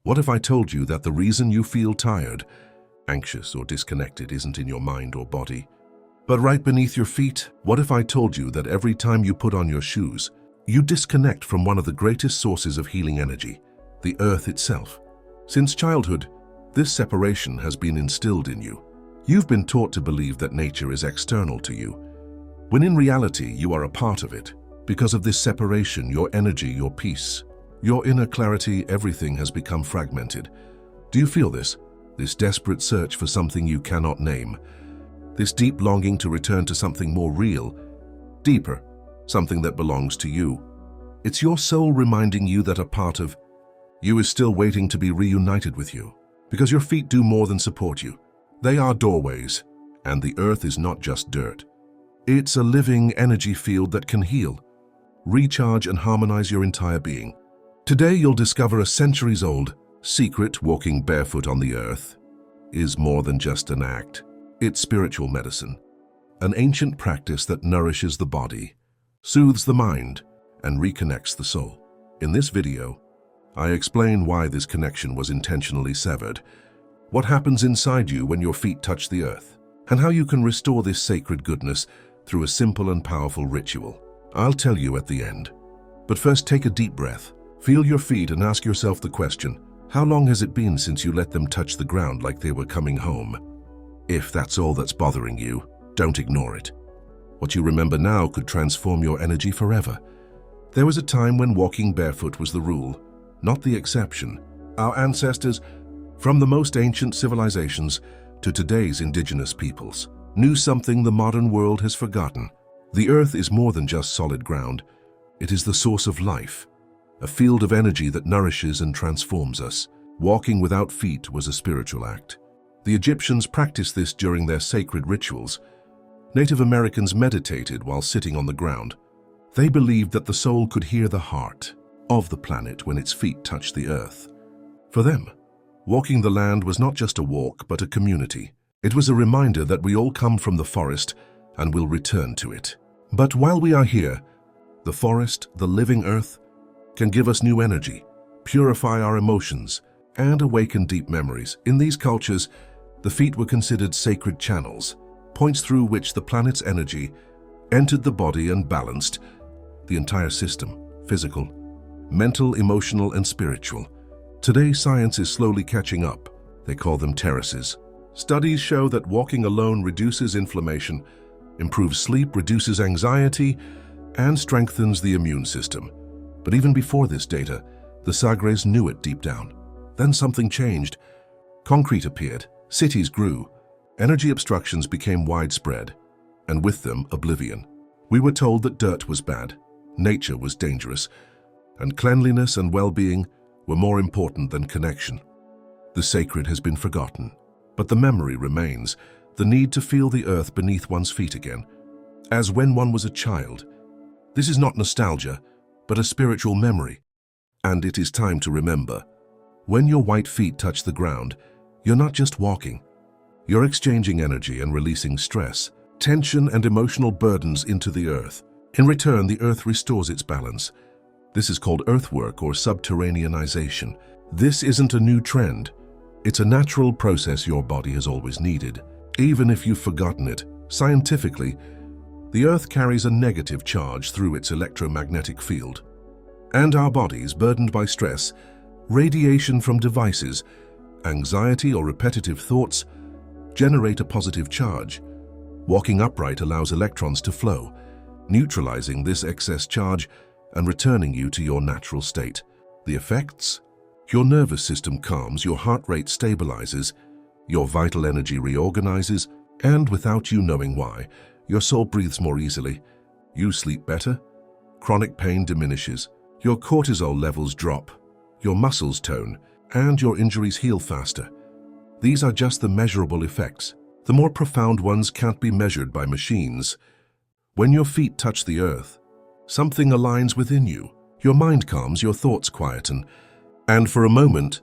What if I told you that the reason you feel tired, anxious, or disconnected isn't in your mind or body, but right beneath your feet? What if I told you that every time you put on your shoes, you disconnect from one of the greatest sources of healing energy, the earth itself? Since childhood, this separation has been instilled in you. You've been taught to believe that nature is external to you, when in reality you are a part of it. Because of this separation, your energy, your peace, your inner clarity, everything has become fragmented. Do you feel this? This desperate search for something you cannot name. This deep longing to return to something more real, deeper, something that belongs to you. It's your soul reminding you that a part of you is still waiting to be reunited with you. Because your feet do more than support you. They are doorways, and the earth is not just dirt. It's a living energy field that can heal, recharge, and harmonize your entire being. Today you'll discover a centuries-old secret. Walking barefoot on the earth is more than just an act. It's spiritual medicine, an ancient practice that nourishes the body, soothes the mind, and reconnects the soul. In this video, I explain why this connection was intentionally severed, what happens inside you when your feet touch the earth, and how you can restore this sacred goodness through a simple and powerful ritual. I'll tell you at the end. But first, take a deep breath. Feel your feet and ask yourself the question, how long has it been since you let them touch the ground like they were coming home? If that's all that's bothering you, don't ignore it. What you remember now could transform your energy forever. There was a time when walking barefoot was the rule, not the exception. Our ancestors, from the most ancient civilizations to today's indigenous peoples, knew something the modern world has forgotten. The earth is more than just solid ground. It is the source of life, a field of energy that nourishes and transforms us. Walking without feet was a spiritual act. The Egyptians practiced this during their sacred rituals. Native Americans meditated while sitting on the ground. They believed that the soul could hear the heart of the planet when its feet touched the earth. For them, walking the land was not just a walk, but a community. It was a reminder that we all come from the forest and will return to it. But while we are here, the forest, the living earth, can give us new energy, purify our emotions, and awaken deep memories. In these cultures, the feet were considered sacred channels, points through which the planet's energy entered the body and balanced the entire system, physical, mental, emotional, and spiritual. Today, science is slowly catching up. They call them terraces. Studies show that walking alone reduces inflammation, improves sleep, reduces anxiety, and strengthens the immune system. But even before this data, the Sagres knew it deep down. Then something changed. Concrete appeared, cities grew, energy obstructions became widespread, and with them, oblivion. We were told that dirt was bad, nature was dangerous, and cleanliness and well-being were more important than connection. The sacred has been forgotten, but the memory remains, the need to feel the earth beneath one's feet again, as when one was a child. This is not nostalgia, but a spiritual memory, and it is time to remember. When your white feet touch the ground, you're not just walking. You're exchanging energy and releasing stress, tension, and emotional burdens into the earth. In return, the earth restores its balance. This is called earthwork or subterraneanization. This isn't a new trend. It's a natural process your body has always needed. Even if you've forgotten it, scientifically, the earth carries a negative charge through its electromagnetic field. And our bodies, burdened by stress, radiation from devices, anxiety, or repetitive thoughts, generate a positive charge. Walking upright allows electrons to flow, neutralizing this excess charge and returning you to your natural state. The effects? Your nervous system calms, your heart rate stabilizes, your vital energy reorganizes, and without you knowing why, your soul breathes more easily. You sleep better, chronic pain diminishes, your cortisol levels drop, your muscles tone, and your injuries heal faster. These are just the measurable effects. The more profound ones can't be measured by machines. When your feet touch the earth, something aligns within you. Your mind calms, your thoughts quieten, and for a moment,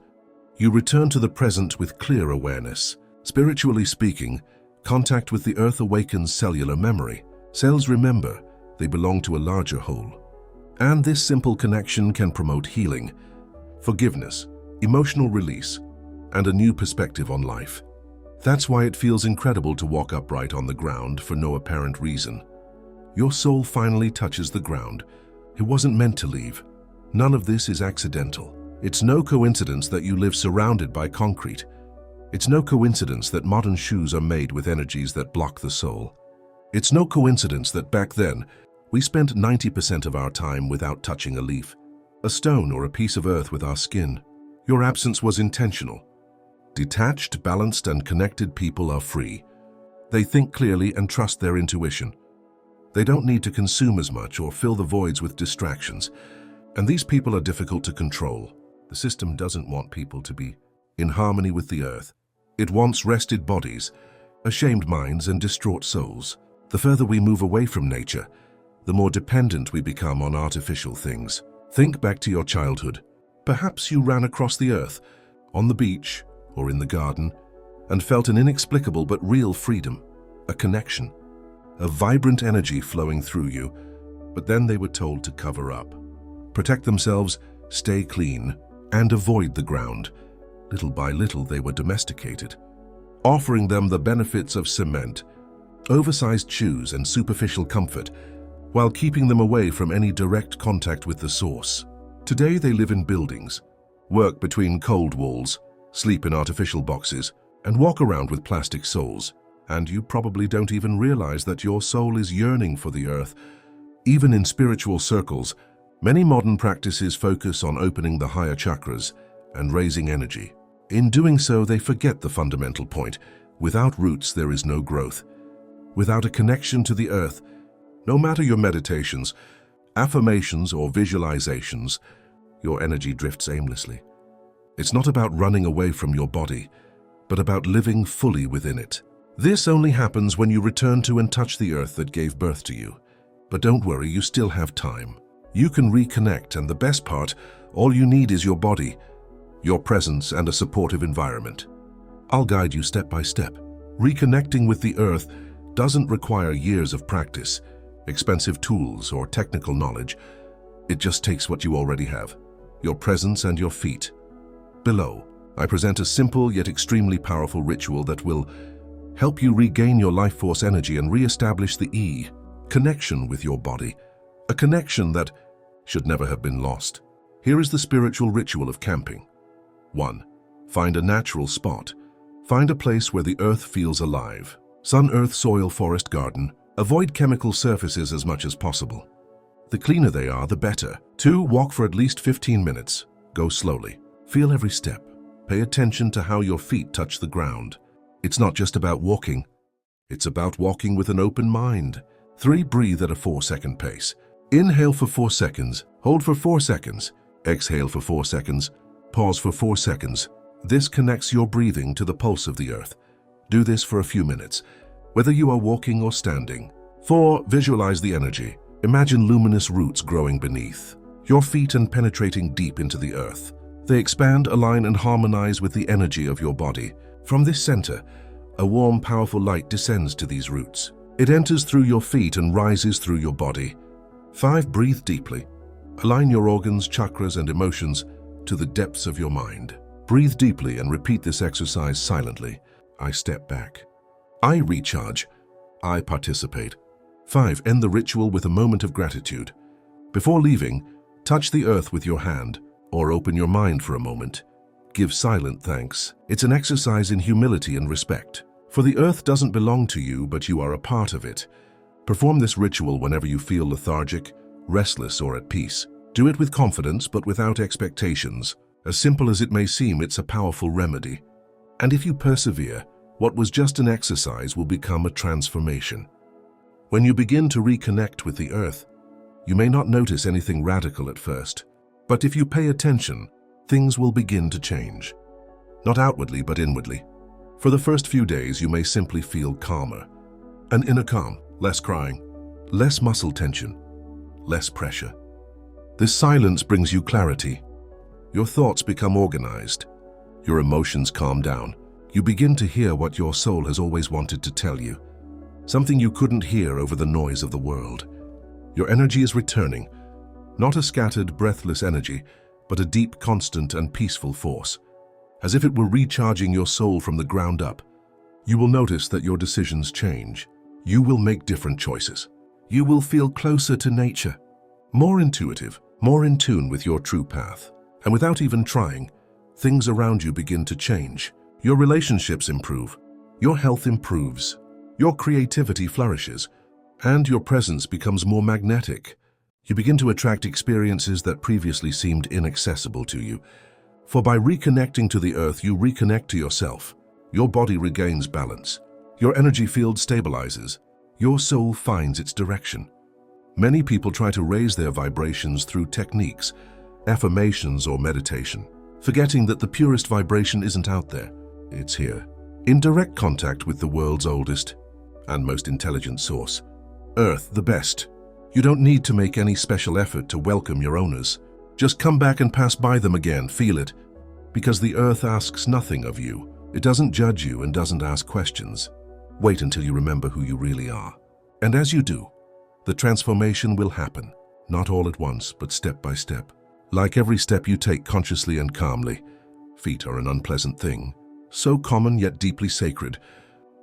you return to the present with clear awareness. Spiritually speaking, contact with the earth awakens cellular memory. Cells remember they belong to a larger whole. And this simple connection can promote healing, forgiveness, emotional release, and a new perspective on life. That's why it feels incredible to walk upright on the ground for no apparent reason. Your soul finally touches the ground. It wasn't meant to leave. None of this is accidental. It's no coincidence that you live surrounded by concrete. It's no coincidence that modern shoes are made with energies that block the soul. It's no coincidence that back then, we spent 90% of our time without touching a leaf, a stone, or a piece of earth with our skin. Your absence was intentional. Detached, balanced, and connected people are free. They think clearly and trust their intuition. They don't need to consume as much or fill the voids with distractions. And these people are difficult to control. The system doesn't want people to be in harmony with the earth. It wants rested bodies, ashamed minds, and distraught souls. The further we move away from nature, the more dependent we become on artificial things. Think back to your childhood. Perhaps you ran across the earth, on the beach or in the garden, and felt an inexplicable but real freedom, a connection, a vibrant energy flowing through you. But then they were told to cover up, protect themselves, stay clean, and avoid the ground. Little by little, they were domesticated, offering them the benefits of cement, oversized shoes, and superficial comfort, while keeping them away from any direct contact with the source. Today, they live in buildings, work between cold walls, sleep in artificial boxes, and walk around with plastic soles. And you probably don't even realize that your soul is yearning for the earth. Even in spiritual circles, many modern practices focus on opening the higher chakras and raising energy. In doing so, they forget the fundamental point. Without roots, there is no growth. Without a connection to the earth, no matter your meditations, affirmations, or visualizations, your energy drifts aimlessly. It's not about running away from your body, but about living fully within it. This only happens when you return to and touch the earth that gave birth to you. But don't worry, you still have time. You can reconnect, and the best part, all you need is your body, your presence, and a supportive environment. I'll guide you step by step. Reconnecting with the earth doesn't require years of practice, expensive tools, or technical knowledge. It just takes what you already have, your presence and your feet. Below, I present a simple yet extremely powerful ritual that will help you regain your life force energy and re-establish the connection with your body, a connection that should never have been lost. Here is the spiritual ritual of camping. 1. Find a natural spot. Find a place where the earth feels alive. Sun, earth, soil, forest, garden. Avoid chemical surfaces as much as possible. The cleaner they are, the better. 2. Walk for at least 15 minutes. Go slowly. Feel every step. Pay attention to how your feet touch the ground. It's not just about walking. It's about walking with an open mind. 3. Breathe at a 4-second pace. Inhale for 4 seconds. Hold for 4 seconds. Exhale for 4 seconds. Pause for 4 seconds. This connects your breathing to the pulse of the earth. Do this for a few minutes, whether you are walking or standing. 4. Visualize the energy. Imagine luminous roots growing beneath your feet and penetrating deep into the earth. They expand, align, and harmonize with the energy of your body. From this center, a warm, powerful light descends to these roots. It enters through your feet and rises through your body. 5. Breathe deeply. Align your organs, chakras, and emotions to the depths of your mind. Breathe deeply and repeat this exercise silently. I step back. I recharge. I participate. 5. End the ritual with a moment of gratitude. Before leaving, touch the earth with your hand or open your mind for a moment. Give silent thanks. It's an exercise in humility and respect. For the earth doesn't belong to you, but you are a part of it. Perform this ritual whenever you feel lethargic, restless, or at peace. Do it with confidence, but without expectations. As simple as it may seem, it's a powerful remedy. And if you persevere, what was just an exercise will become a transformation. When you begin to reconnect with the earth, you may not notice anything radical at first, but if you pay attention, things will begin to change. Not outwardly, but inwardly. For the first few days, you may simply feel calmer. An inner calm, less crying, less muscle tension, less pressure. This silence brings you clarity. Your thoughts become organized. Your emotions calm down. You begin to hear what your soul has always wanted to tell you, something you couldn't hear over the noise of the world. Your energy is returning, not a scattered, breathless energy, but a deep, constant, and peaceful force, as if it were recharging your soul from the ground up. You will notice that your decisions change. You will make different choices. You will feel closer to nature, more intuitive, more in tune with your true path. And without even trying, things around you begin to change. Your relationships improve, your health improves, your creativity flourishes, and your presence becomes more magnetic. You begin to attract experiences that previously seemed inaccessible to you. For by reconnecting to the earth, you reconnect to yourself. Your body regains balance. Your energy field stabilizes. Your soul finds its direction. Many people try to raise their vibrations through techniques, affirmations, or meditation, forgetting that the purest vibration isn't out there. It's here, in direct contact with the world's oldest and most intelligent source, Earth, the best. You don't need to make any special effort to welcome your owners. Just come back and pass by them again, feel it, because the Earth asks nothing of you. It doesn't judge you and doesn't ask questions. Wait until you remember who you really are. And as you do, the transformation will happen, not all at once, but step by step. Like every step you take consciously and calmly, feet are an unpleasant thing, so common yet deeply sacred.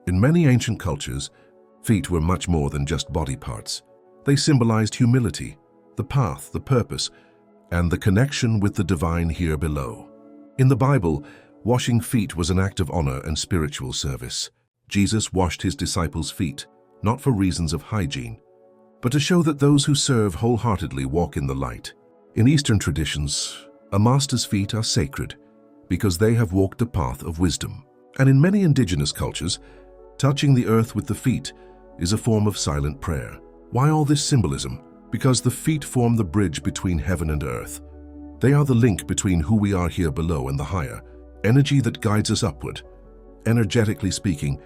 In many ancient cultures, feet were much more than just body parts. They symbolized humility, the path, the purpose, and the connection with the divine here below. In the Bible, washing feet was an act of honor and spiritual service. Jesus washed his disciples' feet, not for reasons of hygiene, but to show that those who serve wholeheartedly walk in the light. In Eastern traditions, a master's feet are sacred because they have walked the path of wisdom. And in many indigenous cultures, touching the earth with the feet is a form of silent prayer. Why all this symbolism? Because the feet form the bridge between heaven and earth. They are the link between who we are here below and the higher, energy that guides us upward. Energetically speaking,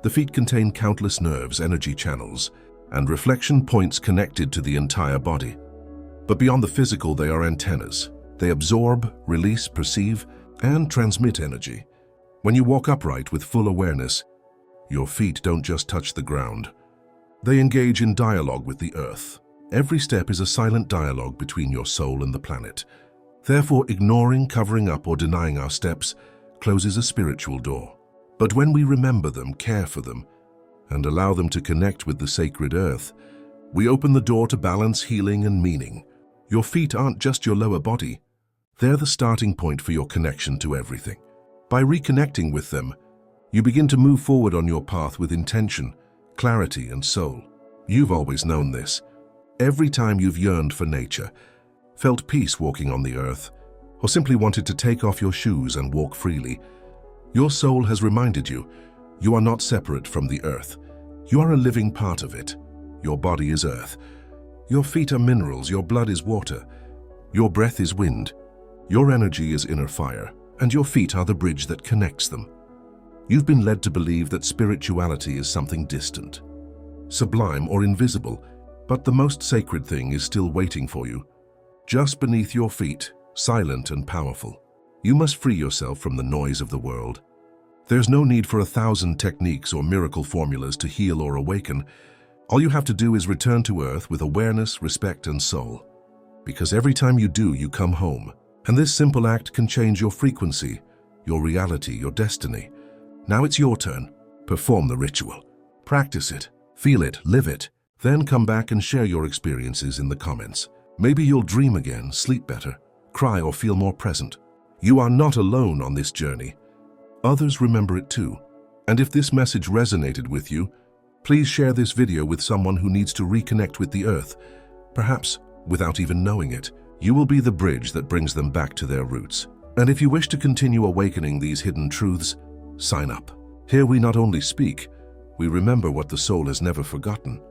the feet contain countless nerves, energy channels, and reflection points connected to the entire body. But beyond the physical, they are antennas. They absorb, release, perceive, and transmit energy. When you walk upright with full awareness, your feet don't just touch the ground. They engage in dialogue with the earth. Every step is a silent dialogue between your soul and the planet. Therefore, ignoring, covering up, or denying our steps closes a spiritual door. But when we remember them, care for them, and allow them to connect with the sacred earth, we open the door to balance, healing, and meaning. Your feet aren't just your lower body. They're the starting point for your connection to everything. By reconnecting with them, you begin to move forward on your path with intention, clarity, and soul. You've always known this. Every time you've yearned for nature, felt peace walking on the earth, or simply wanted to take off your shoes and walk freely, your soul has reminded you, you are not separate from the earth. You are a living part of it. Your body is earth. Your feet are minerals, your blood is water. Your breath is wind. Your energy is inner fire, and your feet are the bridge that connects them. You've been led to believe that spirituality is something distant, sublime, or invisible, but the most sacred thing is still waiting for you, just beneath your feet, silent and powerful. You must free yourself from the noise of the world. There's no need for 1,000 techniques or miracle formulas to heal or awaken. All you have to do is return to earth with awareness, respect, and soul. Because every time you do, you come home. And this simple act can change your frequency, your reality, your destiny. Now it's your turn. Perform the ritual. Practice it. Feel it. Live it. Then come back and share your experiences in the comments. Maybe you'll dream again, sleep better, cry, or feel more present. You are not alone on this journey. Others remember it too. And if this message resonated with you, please share this video with someone who needs to reconnect with the earth. Perhaps, without even knowing it, you will be the bridge that brings them back to their roots. And if you wish to continue awakening these hidden truths, sign up. Here we not only speak, we remember what the soul has never forgotten.